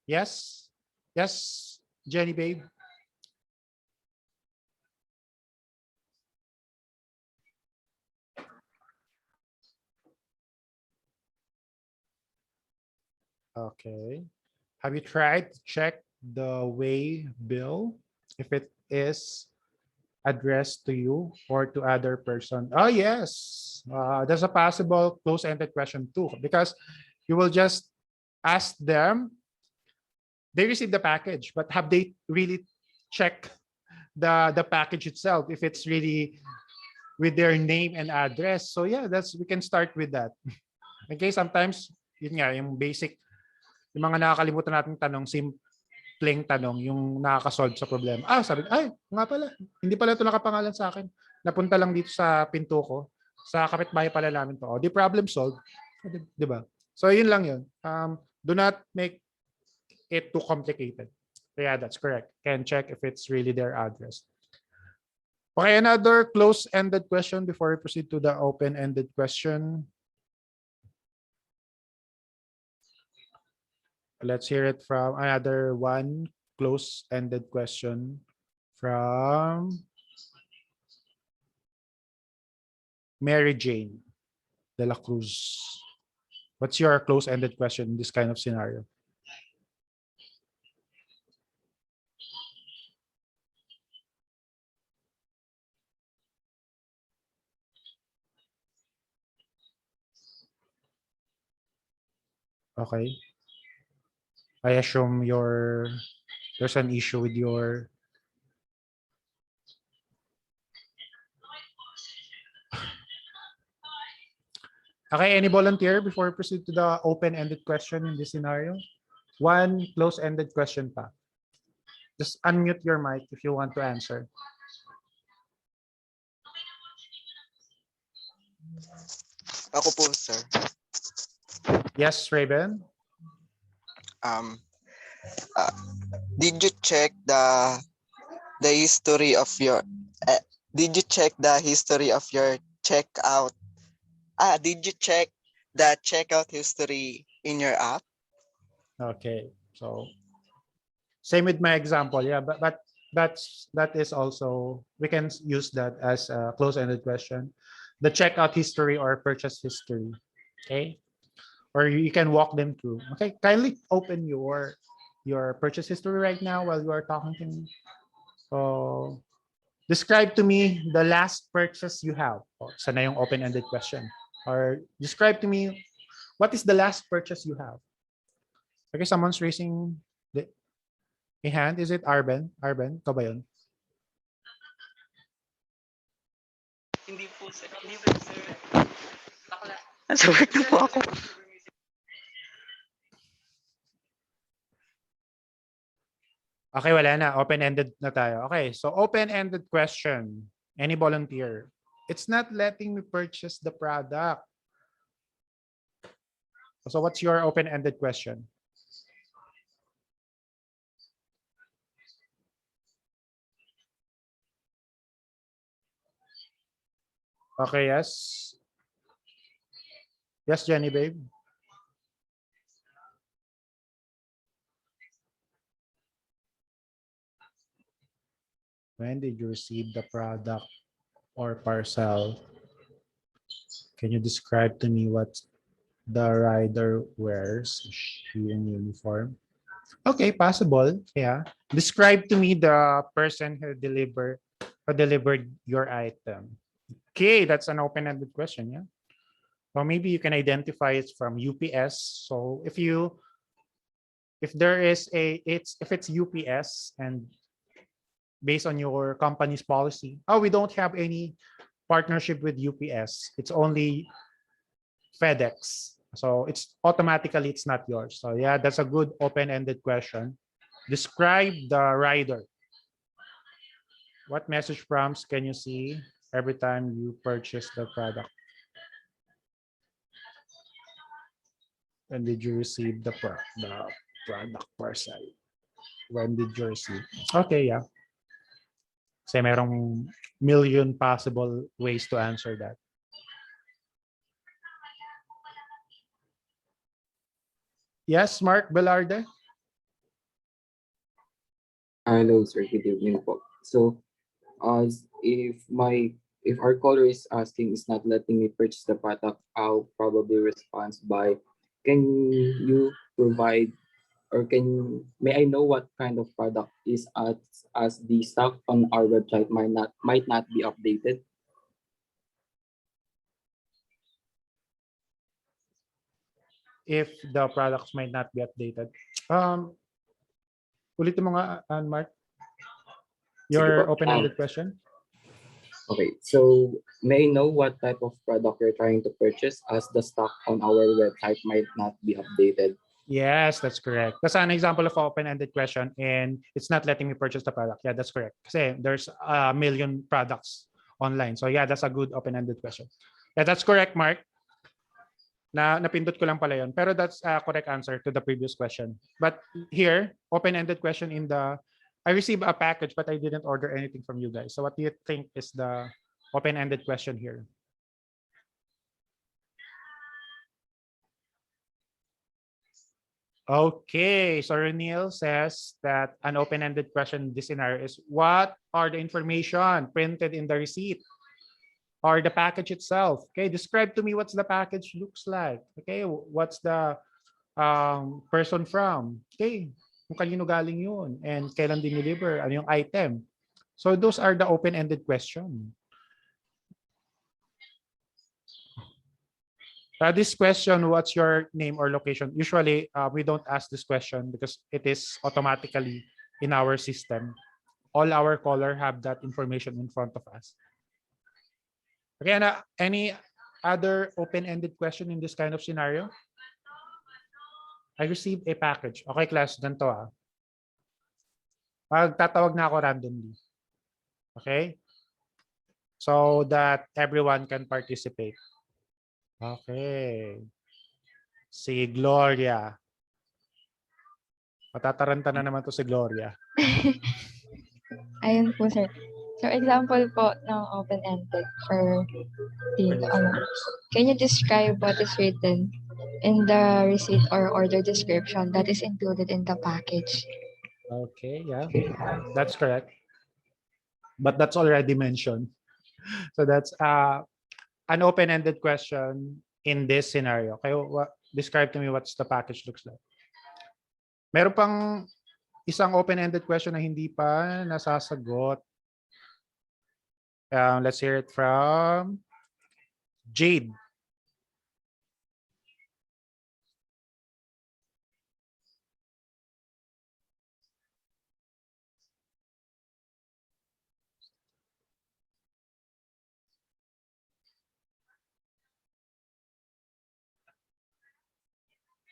Yes? Yes, Jenny babe? Okay. Have you tried to check the way bill if it is addressed to you or to other person? Oh, yes. There's a possible close-ended question too, because you will just ask them, they received the package, but have they really checked the package itself, if it's really with their name and address? So yeah, we can start with that. Okay, sometimes, yun nga, yung basic, yung mga nakakalimutan nating tanong, simpleng tanong, yung nakakasolve sa problema. Sabi, ay, nga pala, hindi pala ito nakapangalan sa akin. Napunta lang dito sa pinto ko. Sa kapitbahay pala namin to. The problem solved. Di ba? So, yun lang yun. Do not make it too complicated. So, yeah, that's correct. Can check if it's really their address. Okay, another close-ended question before we proceed to the open-ended question. Let's hear it from another one close-ended question from Mary Jane de la Cruz. What's your close-ended question in this kind of scenario? Okay. I assume there's an issue with your Okay, any volunteer before we proceed to the open-ended question in this scenario? One close-ended question pa. Just unmute your mic if you want to answer. Ako po, sir. Yes, Raven? Did you check the history of your did you check the history of your checkout? Did you check the checkout history in your app? Okay, so same with my example, yeah, but that is also, we can use that as a close-ended question. The checkout history or purchase history, okay? Or you can walk them through. Okay, kindly open your purchase history right now while you are talking to me. So describe to me the last purchase you have. Sana yung open-ended question. Or describe to me what is the last purchase you have. Okay, someone's raising a hand. Is it Arben? Arben, ikaw ba yun? Hindi po, sir. Hindi po, sir. Bakla. Nasa work na po ako. Okay, wala na. Open-ended na tayo. Okay, so open-ended question. Any volunteer? It's not letting me purchase the product. So what's your open-ended question? Okay, yes. Yes, Jenny, babe. When did you receive the product or parcel? Can you describe to me what the rider wears? Is she in uniform? Okay, possible. Yeah. Describe to me the person who delivered your item. Okay, that's an open-ended question, yeah. Or maybe you can identify it from UPS. So if there is if it's UPS and based on your company's policy, oh, we don't have any partnership with UPS. It's only FedEx. So it's automatically it's not yours. So yeah, that's a good open-ended question. Describe the rider. What message prompts can you see every time you purchase the product? When did you receive the product parcel? When did you receive? Okay, yeah. Kasi merong million possible ways to answer that. Yes, Mark Velarde? Hello, sir. Good evening po. So, if our caller is asking is not letting me purchase the product, I'll probably respond by, can you provide or may I know what kind of product is as the stock on our website might not be updated? If the products might not be updated. Ulitin mo nga, Mark. Your open-ended question. Okay, so may I know what type of product you're trying to purchase as the stock on our website might not be updated? Yes, that's correct. That's an example of open-ended question and it's not letting me purchase the product. Yeah, that's correct. Kasi there's a million products online. So yeah, that's a good open-ended question. Yeah, that's correct, Mark. Napindot ko lang pala yun. Pero that's a correct answer to the previous question. But here, open-ended question I received a package but I didn't order anything from you guys. So what do you think is the open-ended question here? Okay, so Renil says that an open-ended question in this scenario is what are the information printed in the receipt or the package itself? Okay, describe to me what's the package looks like. Okay, what's the person from? Okay, kung kanino galing yun and kailan dineliver, ano yung item. So those are the open-ended question. This question, what's your name or location? Usually, we don't ask this question because it is automatically in our system. All our caller have that information in front of us. Okay, any other open-ended question in this kind of scenario? I received a package. Okay, class, ganito ah. Magtatawag na ako randomly. Okay? So that everyone can participate. Okay. Si Gloria. Matataranta na naman to si Gloria. Ayun po, sir. So, example po ng open-ended for dito. Can you describe what is written in the receipt or order description that is included in the package? Okay, yeah. That's correct. But that's already mentioned. So that's an open-ended question in this scenario. Okay, describe to me what's the package looks like. Meron pang isang open-ended question na hindi pa nasasagot. Let's hear it from Jade.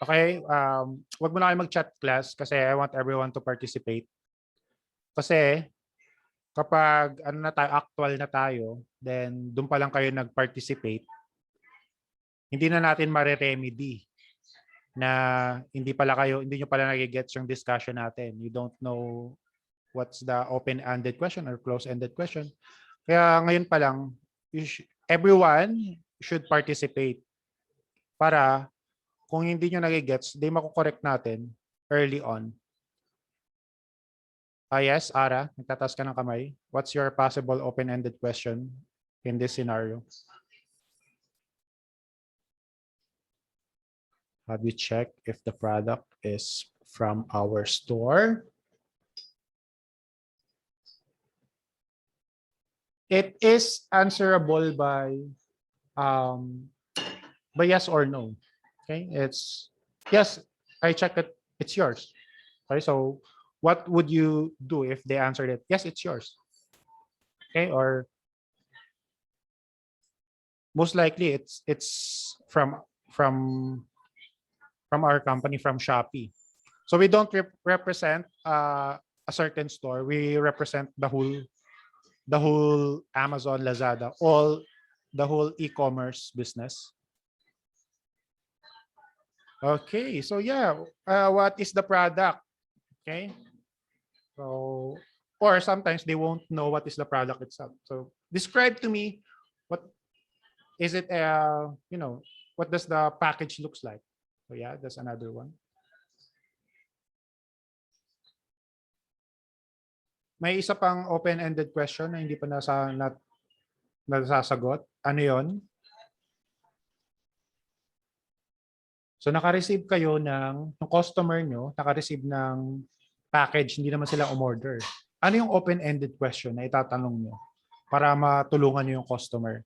Okay, wag mo na kayo mag-chat class kasi I want everyone to participate. Kasi kapag ano na tayo, actual na tayo, then doon pa lang kayo nag-participate, hindi na natin mare-remedy na hindi nyo pala nagigets yung discussion natin. You don't know what's the open-ended question or close-ended question. Kaya ngayon pa lang, everyone should participate para kung hindi nyo nagigets, di makukorek natin early on. Yes, Ara, nagtataas ka ng kamay. What's your possible open-ended question in this scenario? Have you checked if the product is from our store? It is answerable by yes or no. Okay, it's yes, I checked it, it's yours. Okay, so what would you do if they answered it? Yes, it's yours. Okay, or most likely it's from our company, from Shopee. So we don't represent a certain store. We represent the whole Amazon, Lazada, the whole e-commerce business. Okay, so yeah, what is the product? Okay, so or sometimes they won't know what is the product itself. So describe to me what is it? What does the package looks like? So yeah, that's another one. May isa pang open-ended question na hindi pa nasasagot. Ano yon? So naka-receive kayo ng customer nyo, naka-receive ng package, hindi naman sila umorder. Ano yung open-ended question na itatanong nyo para matulungan nyo yung customer?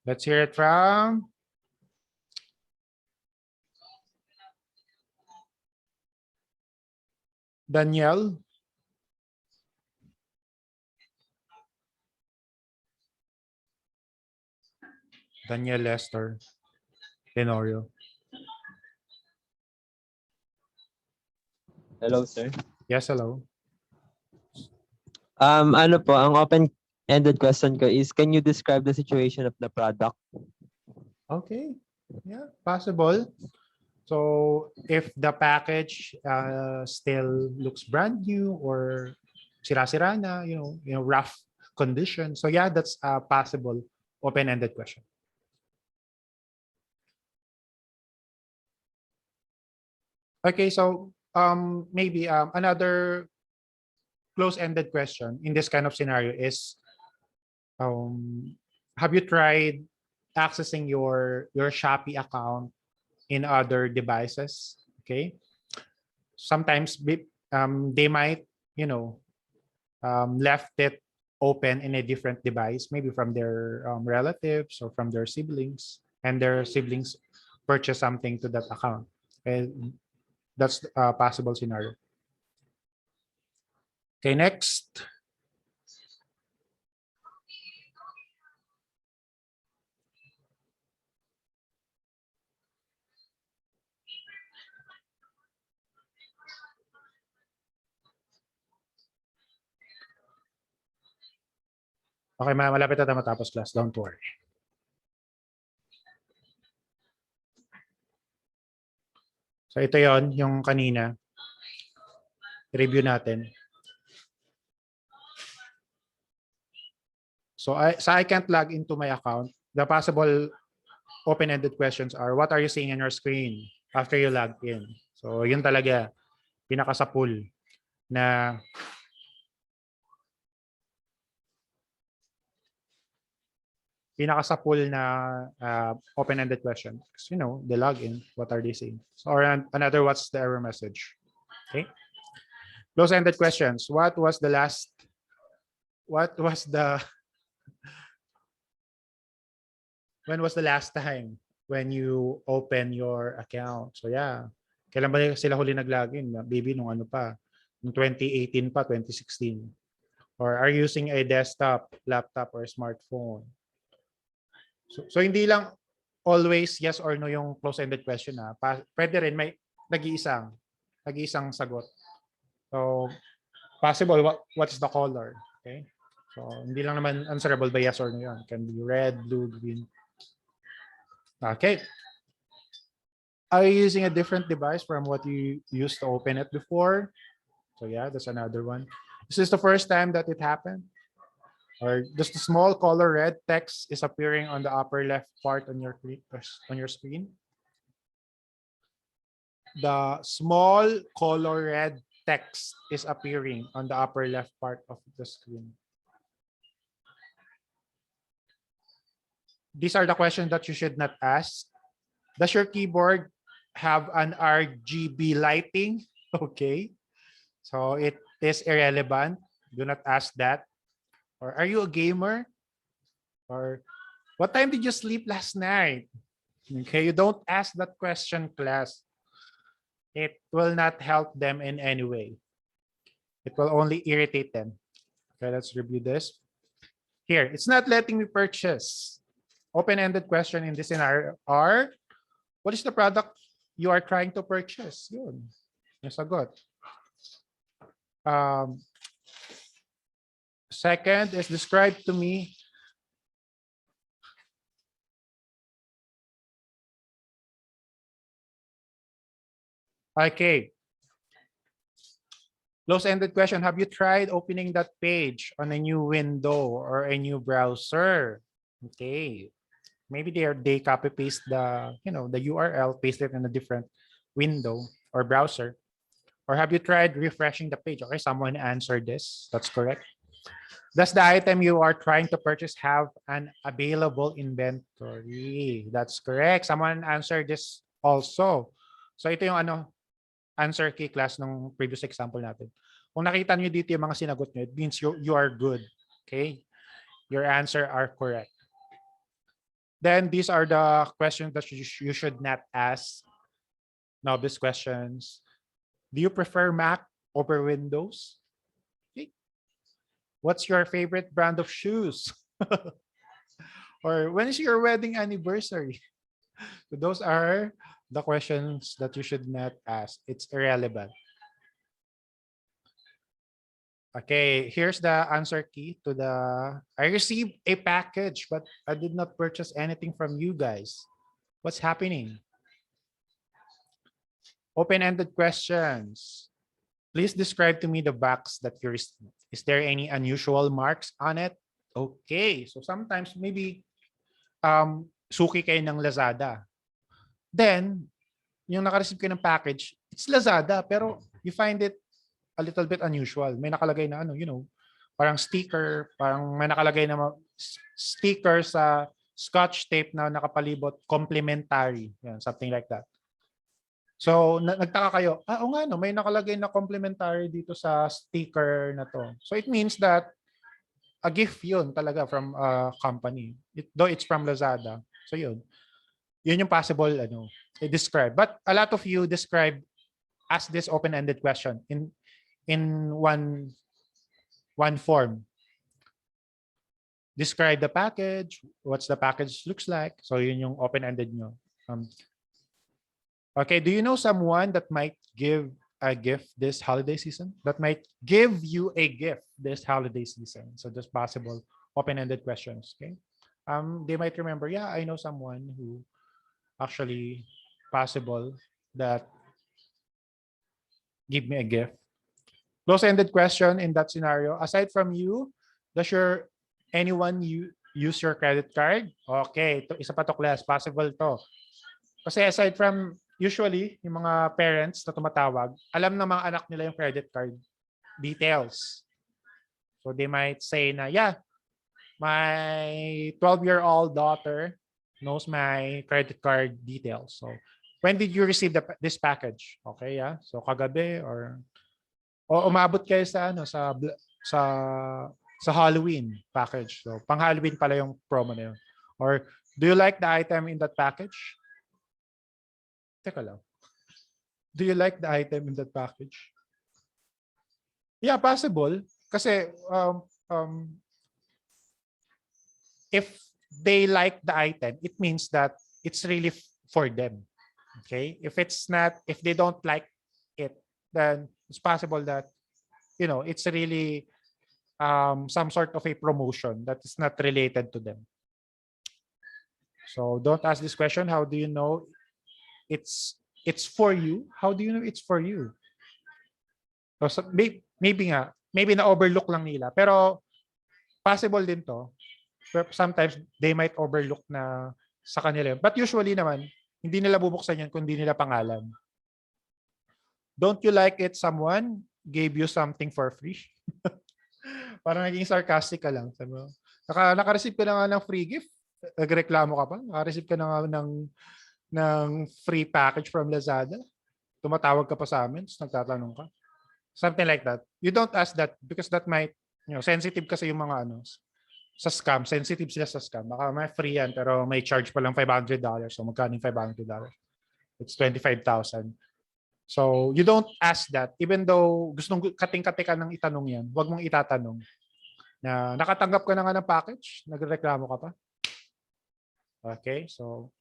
Let's hear it from Danielle. Daniel Lester Tenorio. Hello, sir. Yes, hello. Ano po, ang open-ended question ko is, can you describe the situation of the product? Okay. Yeah, possible. So if the package still looks brand new or sira-sira na, rough condition. So yeah, that's a possible open-ended question. Okay, so maybe another close-ended question in this kind of scenario is, have you tried accessing your Shopee account in other devices? Okay, sometimes they might left it open in a different device, maybe from their relatives or from their siblings, and their siblings purchase something to that account. And that's a possible scenario. Okay, next. Okay, malapit na tayo matapos class. Don't worry. So ito yon yung kanina. Review natin. So I can't log into my account. The possible open-ended questions are, what are you seeing on your screen after you log in? So yun talaga, pinakasapul na open-ended question. The login, what are they saying? Or another, what's the error message? Okay. Close-ended questions. When was the last time when you open your account? So yeah, kailan ba sila huli nag-login? Maybe nung ano pa, nung 2018 pa, 2016. Or are you using a desktop, laptop, or smartphone? So hindi lang always yes or no yung close-ended question. Pwede rin may nag-iisang Nag-iisang sagot. So, possible, what is the color? Okay? So, hindi lang naman answerable by yes or no yun. It can be red, blue, green. Okay. Are you using a different device from what you used to open it before? So yeah, that's another one. Is this the first time that it happened? Or just the small color red text is appearing on the upper left part on your screen? The small color red text is appearing on the upper left part of the screen. These are the questions that you should not ask. Does your keyboard have an RGB lighting? Okay. So it is irrelevant. Do not ask that. Or are you a gamer? Or what time did you sleep last night? Okay, you don't ask that question, class. It will not help them in any way. It will only irritate them. Okay, let's review this. Here, it's not letting me purchase. Open-ended question in this scenario are, what is the product you are trying to purchase? Yun. Nasagot. Second is describe to me okay. Close-ended question. Have you tried opening that page on a new window or a new browser? Okay. Maybe they copy paste the the URL, paste it in a different window or browser. Or have you tried refreshing the page? Okay, someone answered this. That's correct. Does the item you are trying to purchase have an available inventory? That's correct. Someone answered this also. So ito yung answer key class ng previous example natin. Kung nakita niyo dito yung mga sinagot niyo, it means you are good. Okay? Your answer are correct. Then these are the questions that you should not ask. Novice questions. Do you prefer Mac over Windows? Okay. What's your favorite brand of shoes? Or when is your wedding anniversary? So those are the questions that you should not ask. It's irrelevant. Okay, here's the answer key to the, I received a package, but I did not purchase anything from you guys. What's happening? Open-ended questions. Please describe to me the box that you received. Is there any unusual marks on it? Okay, so sometimes maybe suki kayo ng Lazada. Then, yung naka-receive kayo ng package, it's Lazada, pero you find it a little bit unusual. May nakalagay na parang sticker, parang may nakalagay na sticker sa scotch tape na nakapalibot, complimentary, yan, something like that. So, nagtaka kayo, oo nga no, may nakalagay na complimentary dito sa sticker na to. So, it means that a gift yun talaga from a company. Though it's from Lazada. So, yun yung possible describe. But a lot of you describe as this open-ended question in one form. Describe the package, what's the package looks like. So yun yung open-ended nyo. Okay, do you know someone that might give a gift this holiday season? That might give you a gift this holiday season. So just possible open-ended questions. Okay, they might remember, yeah, I know someone who actually possible that give me a gift. Close-ended question in that scenario. Aside from you, does anyone use your credit card? Okay, isa pa to class, possible to. Kasi aside from usually yung mga parents na tumatawag, alam ng mga anak nila yung credit card details. So they might say na, yeah, my 12-year-old daughter knows my credit card details. So when did you receive this package? Okay, yeah. So kagabi or umabot kayo sa sa Halloween package. So pang Halloween pala yung promo na yun. Or do you like the item in that package? Teka lang. Do you like the item in that package? Yeah, possible. Kasi if they like the item, it means that it's really for them. Okay? If they don't like it, then it's possible that, it's really some sort of a promotion that is not related to them. So don't ask this question. How do you know it's for you? How do you know it's for you? So maybe na overlook lang nila. Pero possible din to. Sometimes they might overlook na sa kanila. But usually naman, hindi nila bubuksan yan kung hindi nila pangalan. Don't you like it someone gave you something for free? Parang naging sarcastic ka lang. Sabi mo, naka-receive ka na nga ng free gift. Nagreklamo ka pa. Naka-receive ka na nga ng free package from Lazada. Tumatawag ka pa sa amin. Nagtatanong ka. Something like that. You don't ask that because that might, sensitive kasi yung mga sa scam. Sensitive sila sa scam. Baka may free yan pero may charge pa lang $500. So magkano yung $500? It's 25,000. So you don't ask that even though gustong kating-kati ka ng itanong yan. Huwag mong itatanong na nakatanggap ka na nga ng package, nagreklamo ka pa. Okay, so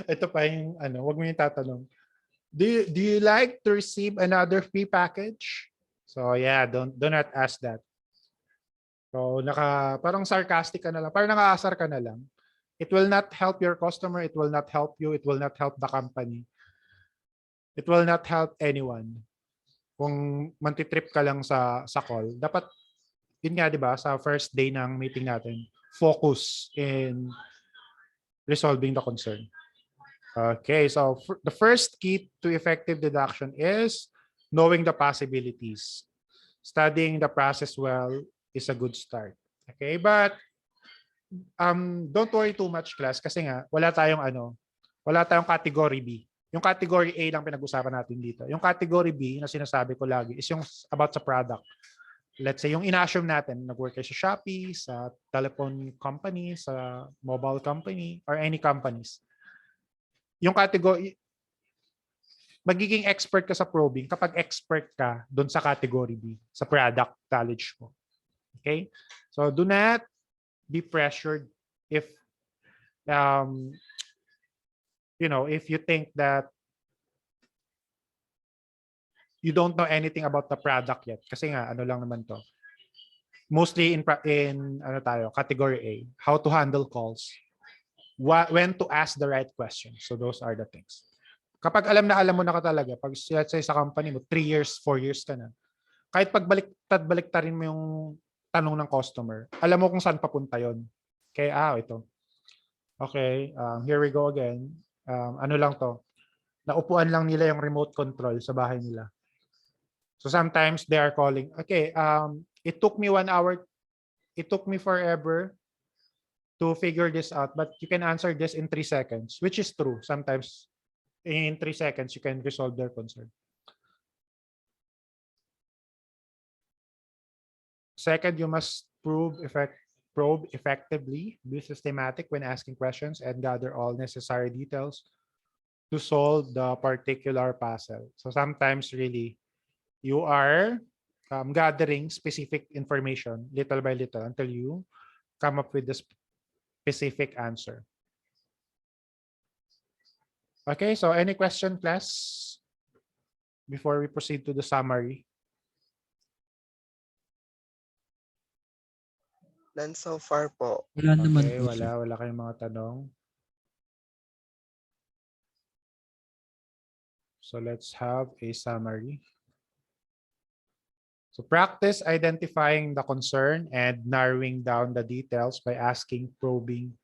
ito pa yung huwag mo yung tatanong. Do you like to receive another free package? So yeah, do not ask that. So parang sarcastic ka na lang, parang nakaasar ka na lang. It will not help your customer, it will not help you, it will not help the company. It will not help anyone. Kung mantitrip ka lang sa call, dapat yun nga 'di ba, sa first day ng meeting natin, focus in resolving the concern. Okay, so the first key to effective deduction is knowing the possibilities. Studying the process well is a good start. Okay, but don't worry too much, class, kasi nga wala tayong category B. Yung category A lang pinag-usapan natin dito. Yung category B na sinasabi ko lagi is yung about sa product. Let's say yung in-assume natin, nag-work kayo sa Shopee, sa telephone company, sa mobile company, or any companies. Yung category, magiging expert ka sa probing kapag expert ka doon sa category B, sa product knowledge mo. Okay? So do not be pressured if if you think that you don't know anything about the product yet. Kasi nga, lang naman to. Mostly in category A, how to handle calls, when to ask the right questions. So those are the things. Kapag alam mo na ka talaga, pag let's say sa company mo, 3 years, 4 years ka na, kahit baliktarin mo yung tanong ng customer, alam mo kung saan papunta yon. Okay, ito. Okay, here we go again. Lang to? Naupuan lang nila yung remote control sa bahay nila. So sometimes they are calling, okay, it took me 1 hour, it took me forever to figure this out, but you can answer this in 3 seconds, which is true. Sometimes in 3 seconds, you can resolve their concern. Second, you must probe effectively, be systematic when asking questions, and gather all necessary details to solve the particular puzzle. So sometimes really, you are gathering specific information little by little until you come up with the specific answer. Okay, so any question, class, before we proceed to the summary? None so far po. Okay, wala kayong mga tanong. So let's have a summary. So practice identifying the concern and narrowing down the details by asking probing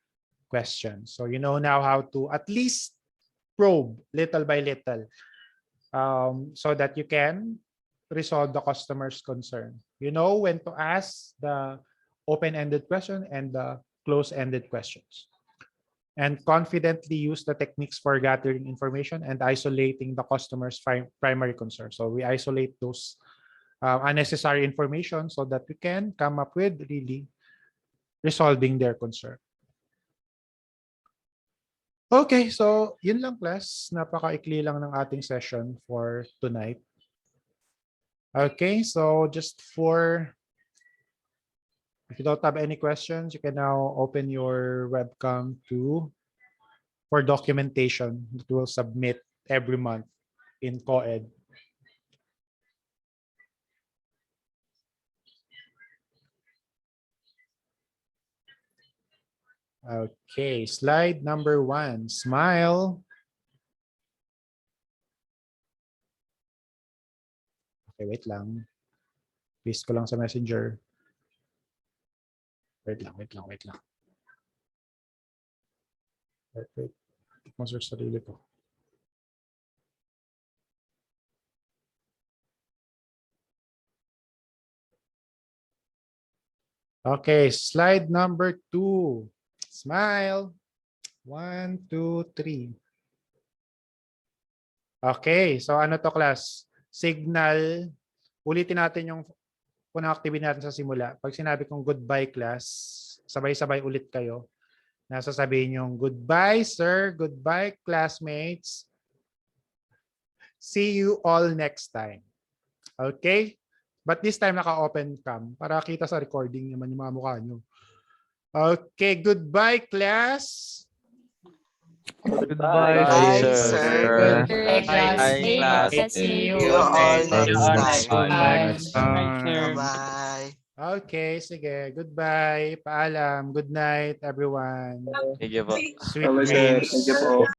questions. So you know now how to at least probe little by little, so that you can resolve the customer's concern. You know when to ask the open-ended question and the close-ended questions. And confidently use the techniques for gathering information and isolating the customer's primary concern. So we isolate those unnecessary information so that we can come up with really resolving their concern. Okay, so yun lang, class. Napaka-ikli lang ng ating session for tonight. Okay, so just if you don't have any questions, you can now open your webcam for documentation that we'll submit every month in COED. Okay, slide number 1. Smile. Okay, wait lang. Paste ko lang sa Messenger. Wait lang. Wait. Tikman sa sarili ko. Okay, slide number 2. Smile. 1, 2, 3. Okay, so ano to class? Signal. Ulitin natin yung unang activity natin sa simula. Pag sinabi kong goodbye class, sabay-sabay ulit kayo. Nasasabihin yung goodbye sir, goodbye classmates. See you all next time. Okay? But this time naka-open cam para kita sa recording naman yung mga mukha nyo. Okay, goodbye class. Goodbye, sir. Goodbye, class. See you all next next time. time. Bye. Okay, sige. Goodbye. Paalam. Good night, everyone. Thank you po. Sweet dreams.